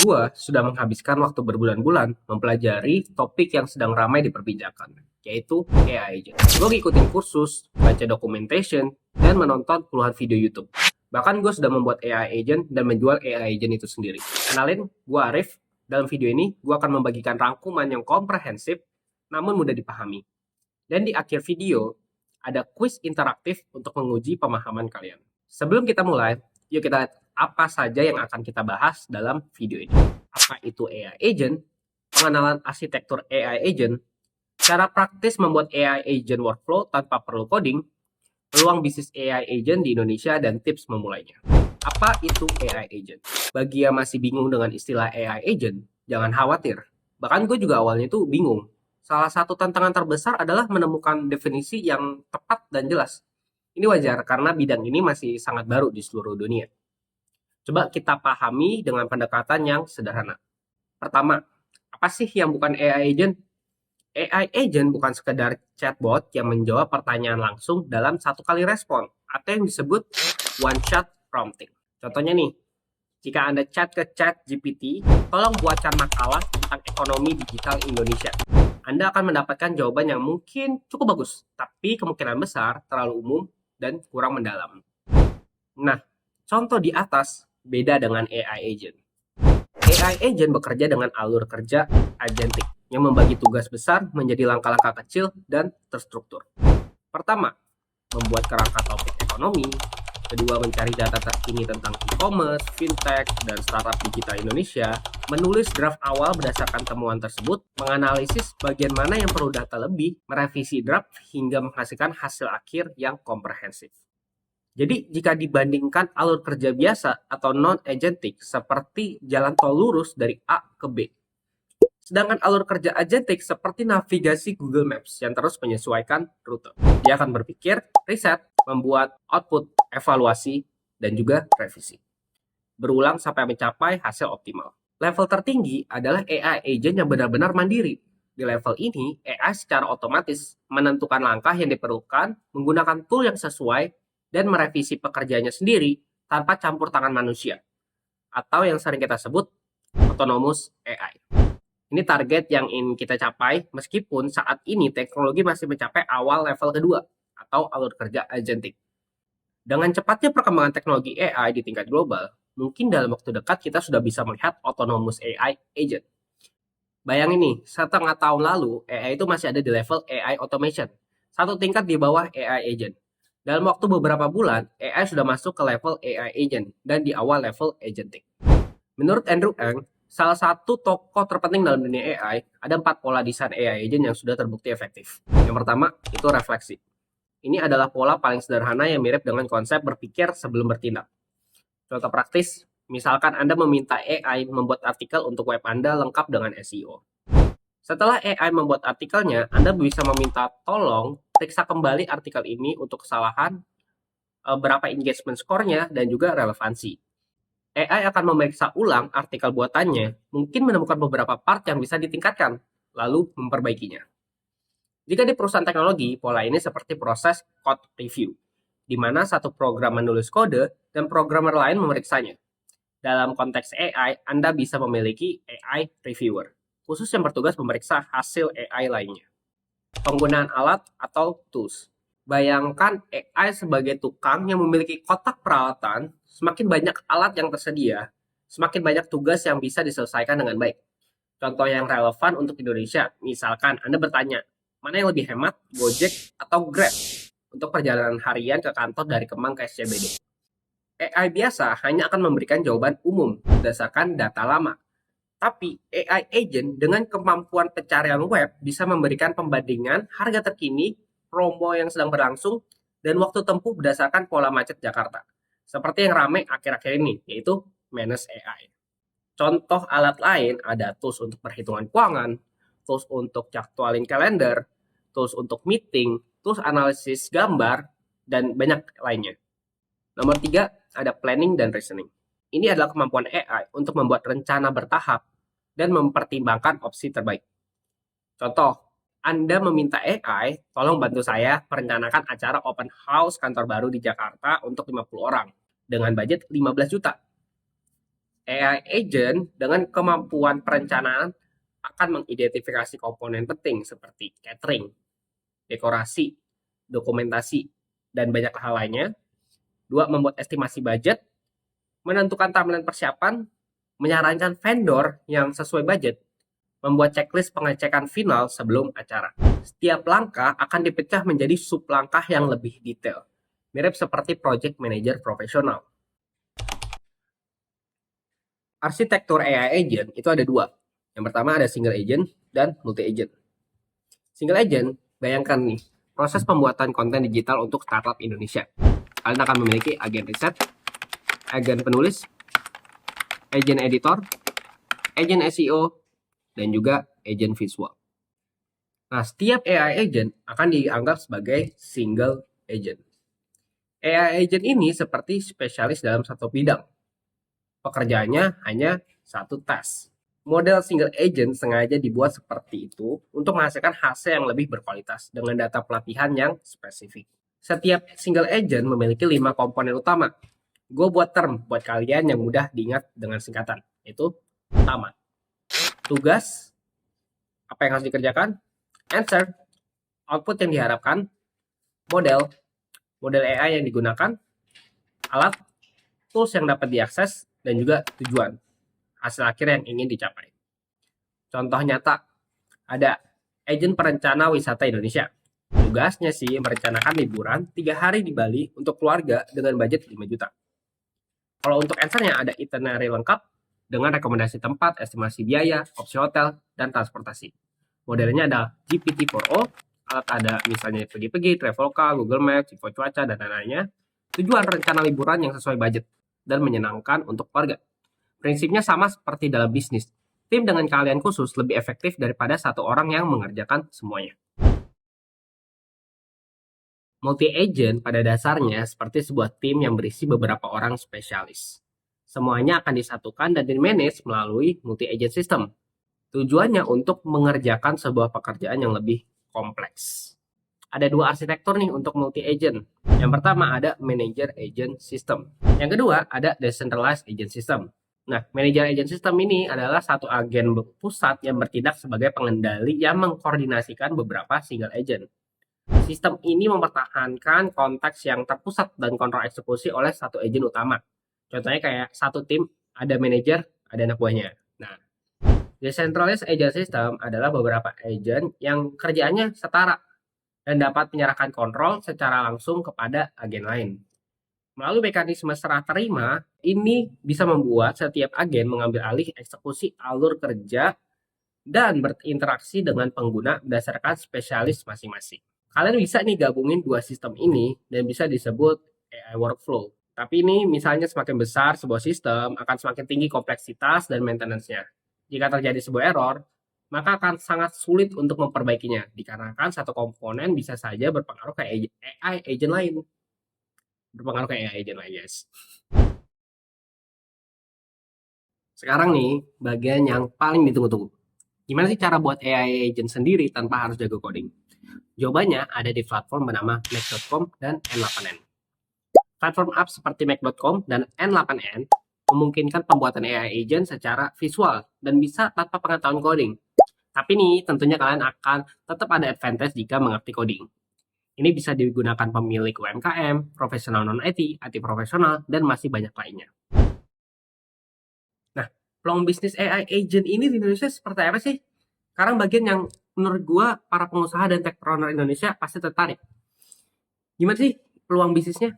Gua sudah menghabiskan waktu berbulan-bulan mempelajari topik yang sedang ramai diperbincangkan, yaitu AI agent. Gue ngikutin kursus, baca documentation, dan menonton puluhan video YouTube. Bahkan gue sudah membuat AI agent dan menjual AI agent itu sendiri. Kenalin, gue Arif. Dalam video ini, gue akan membagikan rangkuman yang komprehensif namun mudah dipahami. Dan di akhir video, ada quiz interaktif untuk menguji pemahaman kalian. Sebelum kita mulai, yuk kita lihat apa saja yang akan kita bahas dalam video ini. Apa itu AI agent, pengenalan arsitektur AI agent, cara praktis membuat AI agent workflow tanpa perlu coding, peluang bisnis AI agent di Indonesia, dan tips memulainya. Apa itu AI agent? Bagi yang masih bingung dengan istilah AI agent, jangan khawatir. Bahkan gue juga awalnya itu bingung. Salah satu tantangan terbesar adalah menemukan definisi yang tepat dan jelas. Ini wajar karena bidang ini masih sangat baru di seluruh dunia. Coba kita pahami dengan pendekatan yang sederhana. Pertama, apa sih yang bukan AI agent? AI agent bukan sekedar chatbot yang menjawab pertanyaan langsung dalam satu kali respon, atau yang disebut one-shot prompting. Contohnya nih, jika Anda chat ke chat GPT, tolong buatkan makalah tentang ekonomi digital Indonesia. Anda akan mendapatkan jawaban yang mungkin cukup bagus, tapi kemungkinan besar terlalu umum dan kurang mendalam. Nah, contoh di atas beda dengan AI agent. AI agent bekerja dengan alur kerja agentic yang membagi tugas besar menjadi langkah-langkah kecil dan terstruktur. Pertama, membuat kerangka topik ekonomi. Kedua, mencari data terkini tentang e-commerce, fintech, dan startup digital Indonesia. Menulis draft awal berdasarkan temuan tersebut, menganalisis bagian mana yang perlu data lebih, merevisi draft, hingga menghasilkan hasil akhir yang komprehensif. Jadi, jika dibandingkan alur kerja biasa atau non-agentic seperti jalan tol lurus dari A ke B, sedangkan alur kerja agentic seperti navigasi Google Maps yang terus menyesuaikan rute. Dia akan berpikir, riset, membuat output, evaluasi, dan juga revisi. Berulang sampai mencapai hasil optimal. Level tertinggi adalah AI agent yang benar-benar mandiri. Di level ini, AI secara otomatis menentukan langkah yang diperlukan, menggunakan tool yang sesuai, dan merevisi pekerjaannya sendiri tanpa campur tangan manusia, atau yang sering kita sebut autonomous AI. Ini target yang ingin kita capai meskipun saat ini teknologi masih mencapai awal level kedua atau alur kerja agentic. Dengan cepatnya perkembangan teknologi AI di tingkat global, mungkin dalam waktu dekat kita sudah bisa melihat autonomous AI agent. Bayangin nih, setengah tahun lalu AI itu masih ada di level AI automation, satu tingkat di bawah AI agent. Dalam waktu beberapa bulan, AI sudah masuk ke level AI agent dan di awal level agentic. Menurut Andrew Ng, salah satu tokoh terpenting dalam dunia AI, ada 4 pola desain AI agent yang sudah terbukti efektif. Yang pertama, itu refleksi. Ini adalah pola paling sederhana yang mirip dengan konsep berpikir sebelum bertindak. Contoh praktis, misalkan Anda meminta AI membuat artikel untuk web Anda lengkap dengan SEO. Setelah AI membuat artikelnya, Anda bisa meminta tolong periksa kembali artikel ini untuk kesalahan, berapa engagement score-nya, dan juga relevansi. AI akan memeriksa ulang artikel buatannya, mungkin menemukan beberapa part yang bisa ditingkatkan, lalu memperbaikinya. Jika di perusahaan teknologi, pola ini seperti proses code review, di mana satu program menulis kode dan programmer lain memeriksanya. Dalam konteks AI, Anda bisa memiliki AI reviewer, khusus yang bertugas memeriksa hasil AI lainnya. Penggunaan alat atau tools. Bayangkan AI sebagai tukang yang memiliki kotak peralatan, semakin banyak alat yang tersedia, semakin banyak tugas yang bisa diselesaikan dengan baik. Contoh yang relevan untuk Indonesia, misalkan Anda bertanya, mana yang lebih hemat, Gojek atau Grab untuk perjalanan harian ke kantor dari Kemang ke SCBD? AI biasa hanya akan memberikan jawaban umum berdasarkan data lama. Tapi AI agent dengan kemampuan pencarian web bisa memberikan pembandingan harga terkini, promo yang sedang berlangsung, dan waktu tempuh berdasarkan pola macet Jakarta. Seperti yang ramai akhir-akhir ini, yaitu Manage AI. Contoh alat lain ada tools untuk perhitungan keuangan, tools untuk jadwalin kalender, tools untuk meeting, tools analisis gambar, dan banyak lainnya. Nomor 3, ada planning dan reasoning. Ini adalah kemampuan AI untuk membuat rencana bertahap dan mempertimbangkan opsi terbaik. Contoh, Anda meminta AI, tolong bantu saya merencanakan acara open house kantor baru di Jakarta untuk 50 orang dengan budget 15 juta. AI agent dengan kemampuan perencanaan akan mengidentifikasi komponen penting seperti catering, dekorasi, dokumentasi, dan banyak hal lainnya. Dua, membuat estimasi budget, menentukan timeline persiapan, menyarankan vendor yang sesuai budget, membuat checklist pengecekan final sebelum acara. Setiap langkah akan dipecah menjadi sub-langkah yang lebih detail, mirip seperti project manager profesional. Arsitektur AI agent itu ada dua. Yang pertama ada single agent dan multi agent. Single agent, bayangkan nih, proses pembuatan konten digital untuk startup Indonesia. Kalian akan memiliki agen riset, agen penulis, agen editor, agen SEO, dan juga agen visual. Nah, setiap AI agent akan dianggap sebagai single agent. AI agent ini seperti spesialis dalam satu bidang. Pekerjaannya hanya satu task. Model single agent sengaja dibuat seperti itu untuk menghasilkan hasil yang lebih berkualitas dengan data pelatihan yang spesifik. Setiap single agent memiliki 5 komponen utama. Gue buat term buat kalian yang mudah diingat dengan singkatan, yaitu pertama, tugas, apa yang harus dikerjakan, answer, output yang diharapkan, model AI yang digunakan, alat, tools yang dapat diakses, dan juga tujuan, hasil akhir yang ingin dicapai. Contoh nyata, ada agen perencana wisata Indonesia. Tugasnya sih merencanakan liburan 3 hari di Bali untuk keluarga dengan budget 5 juta. Kalau untuk answernya ada itinerary lengkap dengan rekomendasi tempat, estimasi biaya, opsi hotel, dan transportasi. Modelnya ada GPT-4o, alat ada misalnya pergi-pergi, Traveloka, Google Maps, info cuaca, dan lain-lainnya. Tujuan rencana liburan yang sesuai budget dan menyenangkan untuk keluarga. Prinsipnya sama seperti dalam bisnis. Tim dengan keahlian khusus lebih efektif daripada satu orang yang mengerjakan semuanya. Multi-agent pada dasarnya seperti sebuah tim yang berisi beberapa orang spesialis. Semuanya akan disatukan dan di-manage melalui multi-agent system. Tujuannya untuk mengerjakan sebuah pekerjaan yang lebih kompleks. Ada dua arsitektur nih untuk multi-agent. Yang pertama ada manager agent system. Yang kedua ada decentralized agent system. Nah, manager agent system ini adalah satu agen pusat yang bertindak sebagai pengendali yang mengkoordinasikan beberapa single agent. Sistem ini mempertahankan konteks yang terpusat dan kontrol eksekusi oleh satu agent utama. Contohnya kayak satu tim, ada manajer, ada anak buahnya. Nah, decentralized agent system adalah beberapa agent yang kerjaannya setara dan dapat menyerahkan kontrol secara langsung kepada agen lain. Melalui mekanisme serah terima, ini bisa membuat setiap agen mengambil alih eksekusi alur kerja dan berinteraksi dengan pengguna berdasarkan spesialis masing-masing. Kalian bisa nih gabungin dua sistem ini dan bisa disebut AI workflow. Tapi ini misalnya semakin besar sebuah sistem akan semakin tinggi kompleksitas dan maintenance-nya. Jika terjadi sebuah error, maka akan sangat sulit untuk memperbaikinya dikarenakan satu komponen bisa saja berpengaruh ke AI agent lain. Guys. Sekarang nih, bagian yang paling ditunggu-tunggu. Gimana sih cara buat AI agent sendiri tanpa harus jago coding? Jawabannya ada di platform bernama Mac.com dan N8N. Platform apps seperti Mac.com dan N8N memungkinkan pembuatan AI agent secara visual dan bisa tanpa pengetahuan coding. Tapi nih, tentunya kalian akan tetap ada advantage jika mengerti coding. Ini bisa digunakan pemilik UMKM, profesional non-IT, IT profesional, dan masih banyak lainnya. Nah, peluang bisnis AI agent ini di Indonesia seperti apa sih? Sekarang bagian yang menurut gua para pengusaha dan techpreneur Indonesia pasti tertarik. Gimana sih peluang bisnisnya?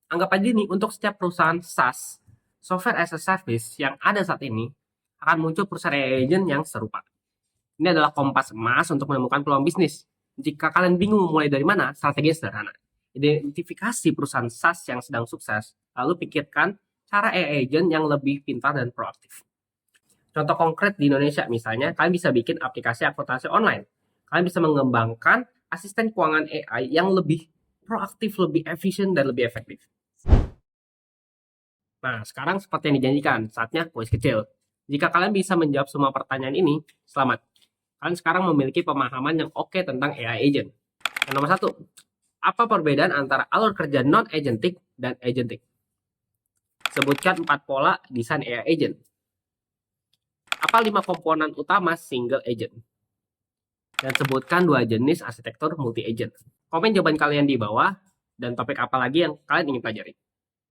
Anggap aja nih, untuk setiap perusahaan SaaS, software as a service yang ada saat ini, akan muncul perusahaan AI agent yang serupa. Ini adalah kompas emas untuk menemukan peluang bisnis. Jika kalian bingung mulai dari mana, strateginya sederhana. Identifikasi perusahaan SaaS yang sedang sukses, lalu pikirkan cara AI agent yang lebih pintar dan proaktif. Contoh konkret di Indonesia misalnya, kalian bisa bikin aplikasi akuntansi online. Kalian bisa mengembangkan asisten keuangan AI yang lebih proaktif, lebih efisien, dan lebih efektif. Nah, sekarang seperti yang dijanjikan, saatnya kuis kecil. Jika kalian bisa menjawab semua pertanyaan ini, selamat. Kalian sekarang memiliki pemahaman yang oke tentang AI agent. Yang nomor 1, apa perbedaan antara alur kerja non-agentic dan agentic? Sebutkan 4 pola desain AI agent. Apa 5 komponen utama single agent? Dan sebutkan 2 jenis arsitektur multi-agent. Komen jawaban kalian di bawah, dan topik apa lagi yang kalian ingin pelajari.